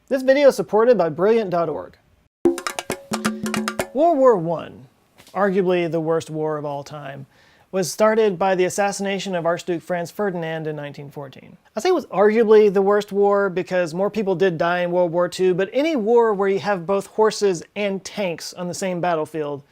This video is supported by Brilliant.org. World War I, arguably the worst war of all time, was started by the assassination of Archduke Franz Ferdinand in 1914. I say it was arguably the worst war because more people did die in World War II, but any war where you have both horses and tanks on the same battlefield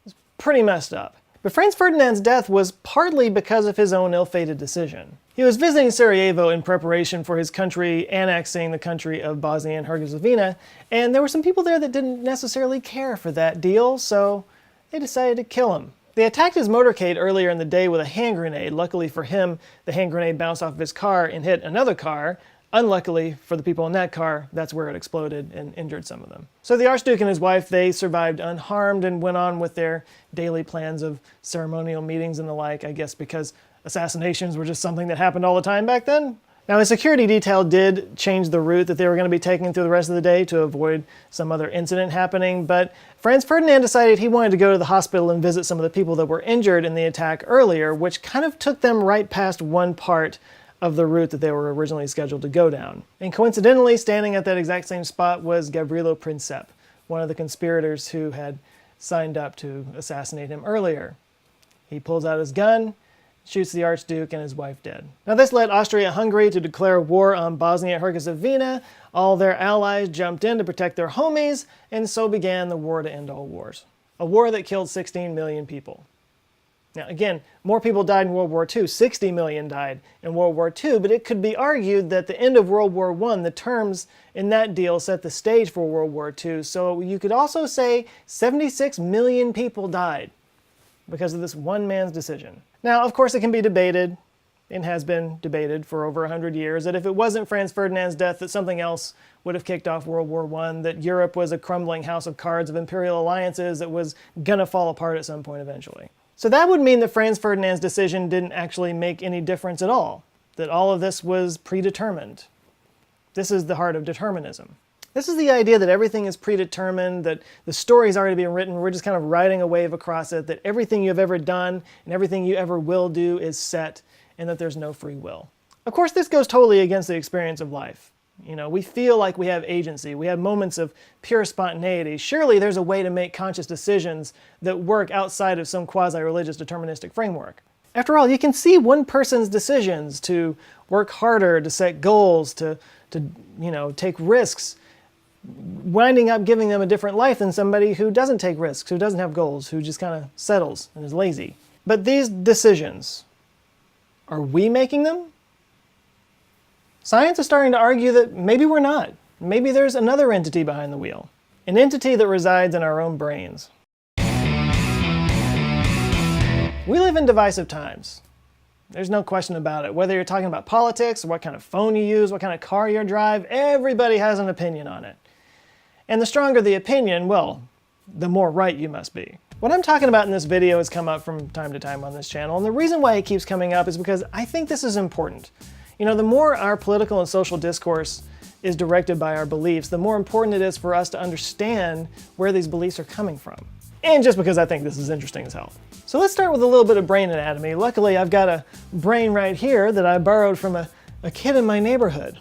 is pretty messed up. But Franz Ferdinand's death was partly because of his own ill-fated decision. He was visiting Sarajevo in preparation for his country annexing the country of Bosnia and Herzegovina, and there were some people there that didn't necessarily care for that deal, so they decided to kill him. They attacked his motorcade earlier in the day with a hand grenade. Luckily for him, the hand grenade bounced off of his car and hit another car. Unluckily for the people in that car, that's where it exploded and injured some of them. So the Archduke and his wife, they survived unharmed and went on with their daily plans of ceremonial meetings and the like, I guess because assassinations were just something that happened all the time back then. Now, a security detail did change the route that they were going to be taking through the rest of the day to avoid some other incident happening, but Franz Ferdinand decided he wanted to go to the hospital and visit some of the people that were injured in the attack earlier, which kind of took them right past one part of the route that they were originally scheduled to go down. And coincidentally, standing at that exact same spot was Gavrilo Princip, one of the conspirators who had signed up to assassinate him earlier. He pulls out his gun, shoots the Archduke and his wife dead. Now this led Austria-Hungary to declare war on Bosnia-Herzegovina. All their allies jumped in to protect their homies, and so began the war to end all wars. A war that killed 16 million people. Now again, more people died in World War II. 60 million died in World War II, but it could be argued that the end of World War I, the terms in that deal set the stage for World War II, so you could also say 76 million people died because of this one man's decision. Now, of course, it can be debated, and has been debated for over 100 years, that if it wasn't Franz Ferdinand's death, that something else would have kicked off World War I, that Europe was a crumbling house of cards of imperial alliances that was gonna fall apart at some point eventually. So that would mean that Franz Ferdinand's decision didn't actually make any difference at all, that all of this was predetermined. This is the heart of determinism. This is the idea that everything is predetermined, that the story's already been written, we're just kind of riding a wave across it, that everything you've ever done and everything you ever will do is set, and that there's no free will. Of course, this goes totally against the experience of life. You know, we feel like we have agency, we have moments of pure spontaneity. Surely there's a way to make conscious decisions that work outside of some quasi-religious deterministic framework. After all, you can see one person's decisions to work harder, to set goals, to take risks, winding up giving them a different life than somebody who doesn't take risks, who doesn't have goals, who just kind of settles and is lazy. But these decisions, are we making them? Science is starting to argue that maybe we're not. Maybe there's another entity behind the wheel. An entity that resides in our own brains. We live in divisive times. There's no question about it. Whether you're talking about politics, what kind of phone you use, what kind of car you drive, everybody has an opinion on it. And the stronger the opinion, well, the more right you must be. What I'm talking about in this video has come up from time to time on this channel, and the reason why it keeps coming up is because I think this is important. You know, the more our political and social discourse is directed by our beliefs, the more important it is for us to understand where these beliefs are coming from. And just because I think this is interesting as hell. So let's start with a little bit of brain anatomy. Luckily, I've got a brain right here that I borrowed from a kid in my neighborhood.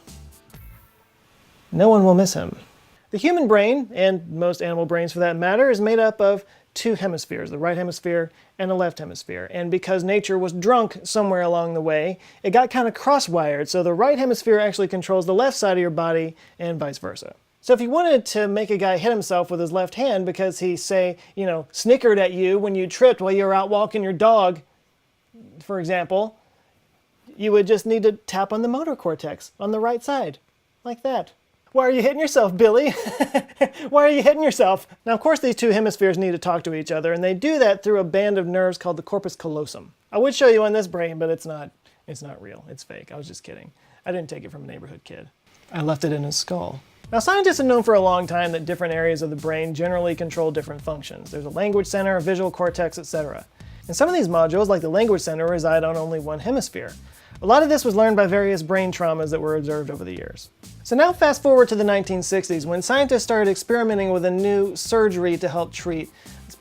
No one will miss him. The human brain, and most animal brains for that matter, is made up of two hemispheres, the right hemisphere and the left hemisphere. And because nature was drunk somewhere along the way, it got kind of cross-wired, so the right hemisphere actually controls the left side of your body and vice versa. So if you wanted to make a guy hit himself with his left hand because he, say, snickered at you when you tripped while you were out walking your dog, for example, you would just need to tap on the motor cortex on the right side, like that. Why are you hitting yourself, Billy? Why are you hitting yourself? Now, of course, these two hemispheres need to talk to each other, and they do that through a band of nerves called the corpus callosum. I would show you on this brain, but it's not real. It's fake. I was just kidding. I didn't take it from a neighborhood kid. I left it in his skull. Now, scientists have known for a long time that different areas of the brain generally control different functions. There's a language center, a visual cortex, etc. And some of these modules, like the language center, reside on only one hemisphere. A lot of this was learned by various brain traumas that were observed over the years. So now fast forward to the 1960s, when scientists started experimenting with a new surgery to help treat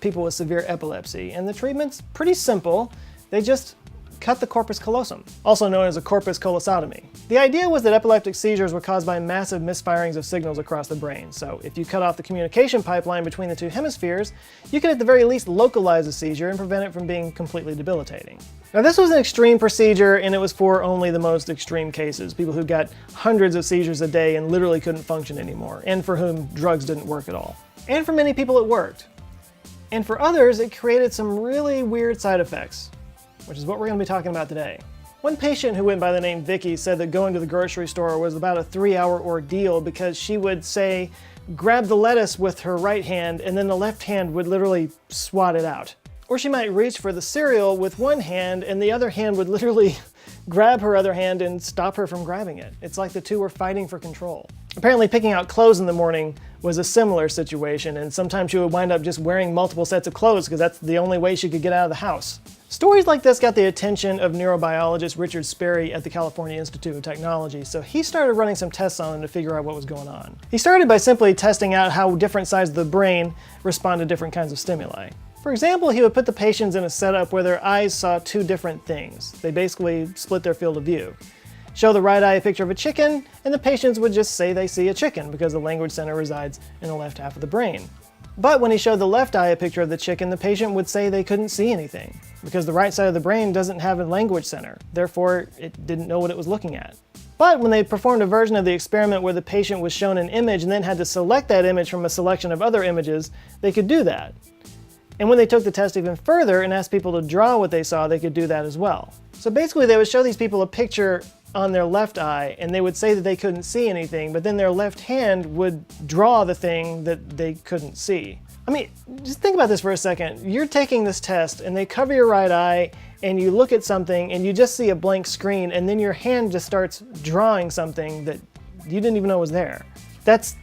people with severe epilepsy. And the treatment's pretty simple. They just cut the corpus callosum, also known as a corpus callosotomy. The idea was that epileptic seizures were caused by massive misfirings of signals across the brain, so if you cut off the communication pipeline between the two hemispheres, you could at the very least localize the seizure and prevent it from being completely debilitating. Now this was an extreme procedure, and it was for only the most extreme cases, people who got hundreds of seizures a day and literally couldn't function anymore, and for whom drugs didn't work at all. And for many people it worked. And for others, it created some really weird side effects, which is what we're going to be talking about today. One patient who went by the name Vicky said that going to the grocery store was about a 3-hour ordeal because she would, say, grab the lettuce with her right hand and then the left hand would literally swat it out. Or she might reach for the cereal with one hand and the other hand would literally grab her other hand and stop her from grabbing it. It's like the two were fighting for control. Apparently picking out clothes in the morning was a similar situation, and sometimes she would wind up just wearing multiple sets of clothes because that's the only way she could get out of the house. Stories like this got the attention of neurobiologist Richard Sperry at the California Institute of Technology, so he started running some tests on them to figure out what was going on. He started by simply testing out how different sides of the brain respond to different kinds of stimuli. For example, he would put the patients in a setup where their eyes saw two different things. They basically split their field of view. Show the right eye a picture of a chicken, and the patients would just say they see a chicken because the language center resides in the left half of the brain. But when he showed the left eye a picture of the chicken, the patient would say they couldn't see anything because the right side of the brain doesn't have a language center. Therefore, it didn't know what it was looking at. But when they performed a version of the experiment where the patient was shown an image and then had to select that image from a selection of other images, they could do that. And when they took the test even further and asked people to draw what they saw, they could do that as well. So basically they would show these people a picture on their left eye and they would say that they couldn't see anything, but then their left hand would draw the thing that they couldn't see. I mean, just think about this for a second. You're taking this test and they cover your right eye and you look at something and you just see a blank screen and then your hand just starts drawing something that you didn't even know was there. That's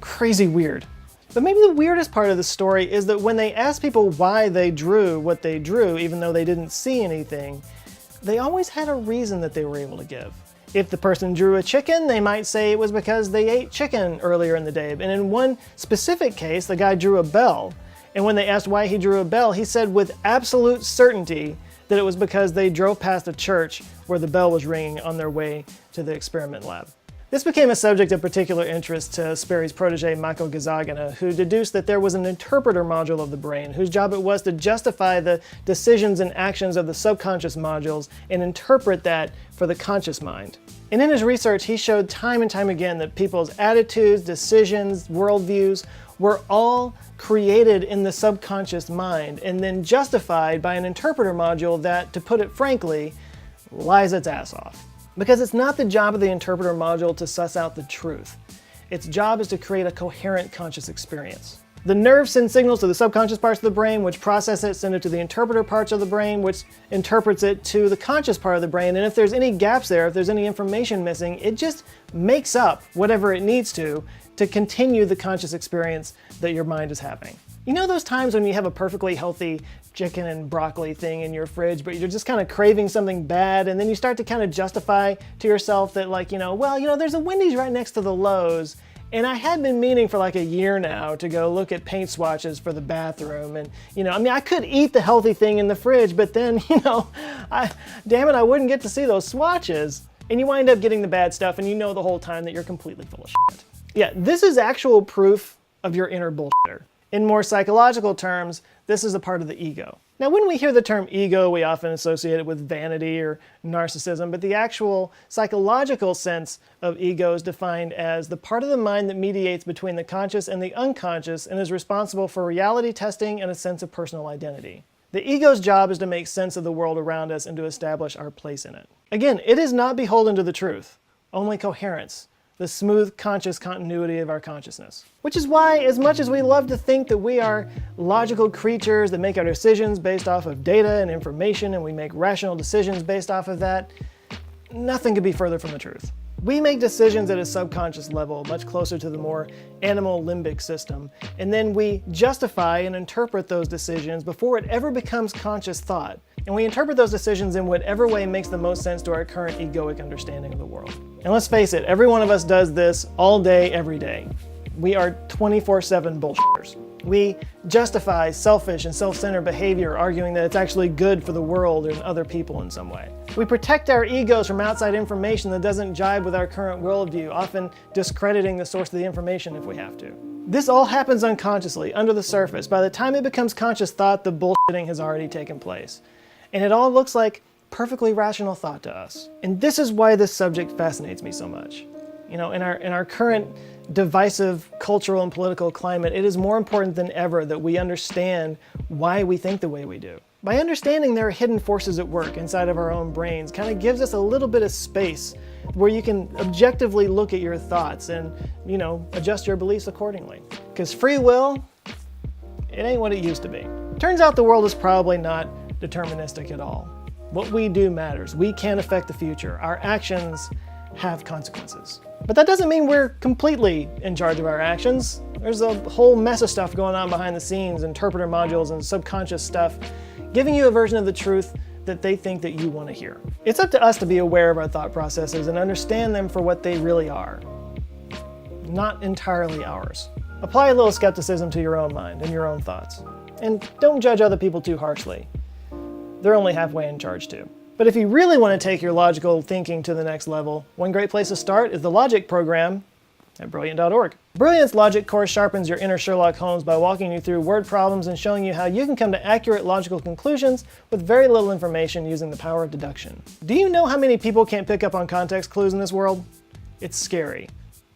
crazy weird. But maybe the weirdest part of the story is that when they asked people why they drew what they drew, even though they didn't see anything, they always had a reason that they were able to give. If the person drew a chicken, they might say it was because they ate chicken earlier in the day. And in one specific case, the guy drew a bell. And when they asked why he drew a bell, he said with absolute certainty that it was because they drove past a church where the bell was ringing on their way to the experiment lab. This became a subject of particular interest to Sperry's protege Michael Gazzagna, who deduced that there was an interpreter module of the brain whose job it was to justify the decisions and actions of the subconscious modules and interpret that for the conscious mind. And in his research, he showed time and time again that people's attitudes, decisions, worldviews were all created in the subconscious mind and then justified by an interpreter module that, to put it frankly, lies its ass off. Because it's not the job of the interpreter module to suss out the truth. Its job is to create a coherent conscious experience. The nerves send signals to the subconscious parts of the brain, which process it, send it to the interpreter parts of the brain, which interprets it to the conscious part of the brain. And if there's any gaps there, if there's any information missing, it just makes up whatever it needs to continue the conscious experience that your mind is having. You know those times when you have a perfectly healthy chicken and broccoli thing in your fridge, but you're just kind of craving something bad, and then you start to kind of justify to yourself that, like, there's a Wendy's right next to the Lowe's, and I had been meaning for like a year now to go look at paint swatches for the bathroom, and I could eat the healthy thing in the fridge, but then, I wouldn't get to see those swatches. And you wind up getting the bad stuff, and you know the whole time that you're completely full of shit. Yeah, this is actual proof of your inner bullshitter. In more psychological terms, this is a part of the ego. Now, when we hear the term ego, we often associate it with vanity or narcissism, but the actual psychological sense of ego is defined as the part of the mind that mediates between the conscious and the unconscious and is responsible for reality testing and a sense of personal identity. The ego's job is to make sense of the world around us and to establish our place in it. Again, it is not beholden to the truth, only coherence, the smooth, conscious continuity of our consciousness. Which is why, as much as we love to think that we are logical creatures that make our decisions based off of data and information, and we make rational decisions based off of that, nothing could be further from the truth. We make decisions at a subconscious level, much closer to the more animal limbic system, and then we justify and interpret those decisions before it ever becomes conscious thought. And we interpret those decisions in whatever way makes the most sense to our current egoic understanding of the world. And let's face it, every one of us does this all day, every day. We are 24/7 bullshitters. We justify selfish and self-centered behavior, arguing that it's actually good for the world and other people in some way. We protect our egos from outside information that doesn't jibe with our current worldview, often discrediting the source of the information if we have to. This all happens unconsciously, under the surface. By the time it becomes conscious thought, the bullshitting has already taken place. And it all looks like perfectly rational thought to us. And this is why this subject fascinates me so much. You know, in our current divisive cultural and political climate, it is more important than ever that we understand why we think the way we do. By understanding there are hidden forces at work inside of our own brains kind of gives us a little bit of space where you can objectively look at your thoughts and, you know, adjust your beliefs accordingly. Because free will, it ain't what it used to be. Turns out the world is probably not deterministic at all. What we do matters. We can affect the future. Our actions have consequences. But that doesn't mean we're completely in charge of our actions. There's a whole mess of stuff going on behind the scenes, interpreter modules and subconscious stuff, giving you a version of the truth that they think that you want to hear. It's up to us to be aware of our thought processes and understand them for what they really are, not entirely ours. Apply a little skepticism to your own mind and your own thoughts. And don't judge other people too harshly. They're only halfway in charge too. But if you really want to take your logical thinking to the next level, one great place to start is the Logic program at Brilliant.org. Brilliant's Logic course sharpens your inner Sherlock Holmes by walking you through word problems and showing you how you can come to accurate logical conclusions with very little information using the power of deduction. Do you know how many people can't pick up on context clues in this world? It's scary.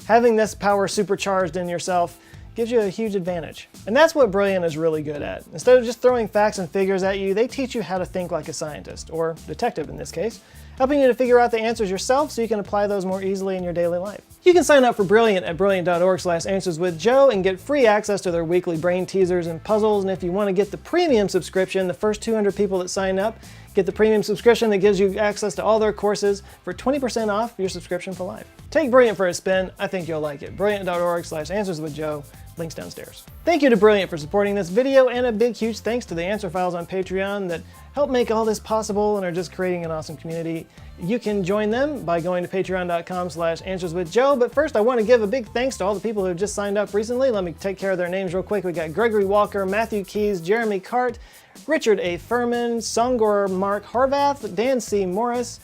Having this power supercharged in yourself gives you a huge advantage. And that's what Brilliant is really good at. Instead of just throwing facts and figures at you, they teach you how to think like a scientist, or detective in this case, helping you to figure out the answers yourself so you can apply those more easily in your daily life. You can sign up for Brilliant at Brilliant.org/AnswersWithJoe and get free access to their weekly brain teasers and puzzles. And if you want to get the premium subscription, the first 200 people that sign up get the premium subscription that gives you access to all their courses for 20% off your subscription for life. Take Brilliant for a spin. I think you'll like it. Brilliant.org/AnswersWithJoe. Links downstairs. Thank you to Brilliant for supporting this video, and a big huge thanks to the Answer Files on Patreon that help make all this possible and are just creating an awesome community. You can join them by going to patreon.com/AnswersWithJoe. But first, I want to give a big thanks to all the people who have just signed up recently. Let me take care of their names real quick. We got Gregory Walker, Matthew Keys, Jeremy Cart, Richard A. Furman, Songor Mark Horvath, Dan C. Morris,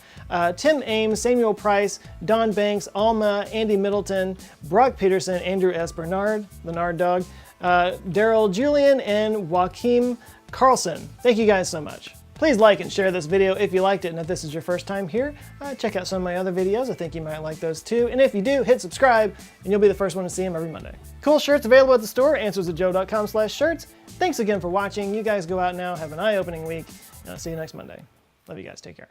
Tim Ames, Samuel Price, Don Banks, Alma, Andy Middleton, Brock Peterson, Andrew S. Bernard, Bernard Dog, Daryl Julian, and Joaquim Carlson. Thank you guys so much. Please like and share this video if you liked it, and if this is your first time here, check out some of my other videos. I think you might like those too. And if you do, hit subscribe, and you'll be the first one to see them every Monday. Cool shirts available at the store, AnswersWithJoe.com/shirts. Thanks again for watching. You guys go out now, have an eye-opening week, and I'll see you next Monday. Love you guys. Take care.